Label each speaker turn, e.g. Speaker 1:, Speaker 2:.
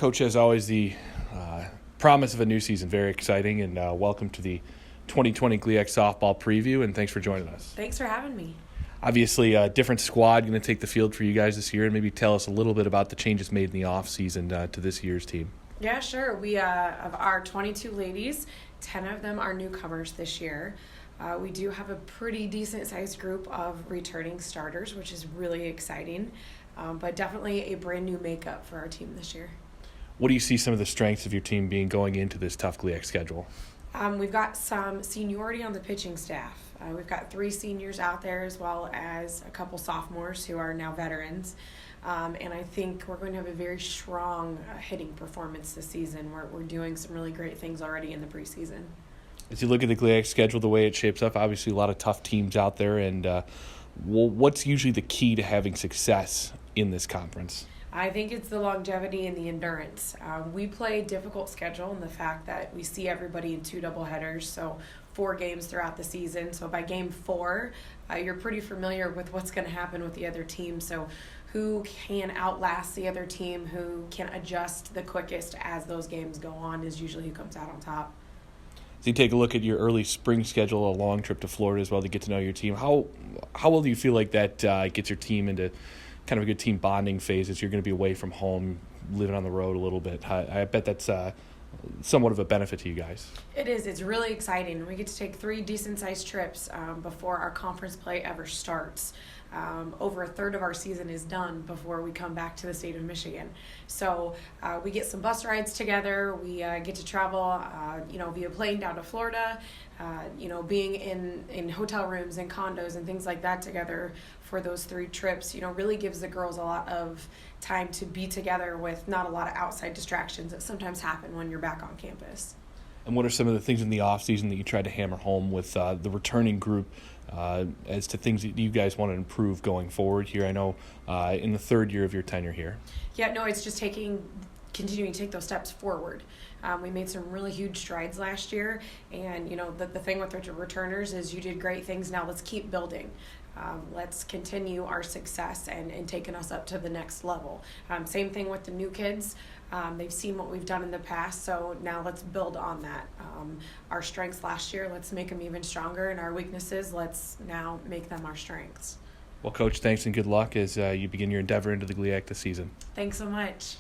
Speaker 1: Coach, as always, the promise of a new season, very exciting, and welcome to the 2020 GLIAC softball preview, and thanks for joining us.
Speaker 2: Thanks for having me.
Speaker 1: Obviously, a different squad going to take the field for you guys this year, and maybe tell us a little bit about the changes made in the offseason to this year's team.
Speaker 2: Yeah, sure. We of our 22 ladies, 10 of them are newcomers this year. We do have a pretty decent-sized group of returning starters, which is really exciting, but definitely a brand-new makeup for our team this year.
Speaker 1: What do you see some of the strengths of your team being going into this tough GLIAC schedule?
Speaker 2: We've got some seniority on the pitching staff. We've got 3 seniors out there as well as a couple sophomores who are now veterans. And I think we're going to have a very strong hitting performance this season. We're doing some really great things already in the preseason.
Speaker 1: As you look at the GLIAC schedule, the way it shapes up, obviously a lot of tough teams out there. And what's usually the key to having success in this conference?
Speaker 2: I think it's the longevity and the endurance. We play a difficult schedule in the fact that we see everybody in 2 doubleheaders, so 4 games throughout the season. So by game 4, you're pretty familiar with what's going to happen with the other team. So who can outlast the other team, who can adjust the quickest as those games go on is usually who comes out on top.
Speaker 1: As you take a look at your early spring schedule, a long trip to Florida as well to get to know your team, how well do you feel like that gets your team into kind of a good team bonding phase as you're going to be away from home, living on the road a little bit? I bet that's somewhat of a benefit to you guys.
Speaker 2: It is. It's really exciting. We get to take 3 decent-sized trips before our conference play ever starts. Over a third of our season is done before we come back to the state of Michigan. So we get some bus rides together. We get to travel, via plane down to Florida, being in hotel rooms and condos and things like that together for those 3 trips, really gives the girls a lot of time to be together with not a lot of outside distractions that sometimes happen when you're back on campus.
Speaker 1: And what are some of the things in the off season that you tried to hammer home with the returning group as to things that you guys want to improve going forward here? I know in the 3rd year of your tenure here.
Speaker 2: Yeah, no, it's just continuing to take those steps forward. We made some really huge strides last year, and the thing with the returners is you did great things. Now let's keep building. Let's continue our success and taking us up to the next level. Same thing with the new kids. They've seen what we've done in the past, so now let's build on that. Our strengths last year, let's make them even stronger, and our weaknesses, let's now make them our strengths.
Speaker 1: Well, Coach, thanks and good luck as you begin your endeavor into the GLIAC this season.
Speaker 2: Thanks so much.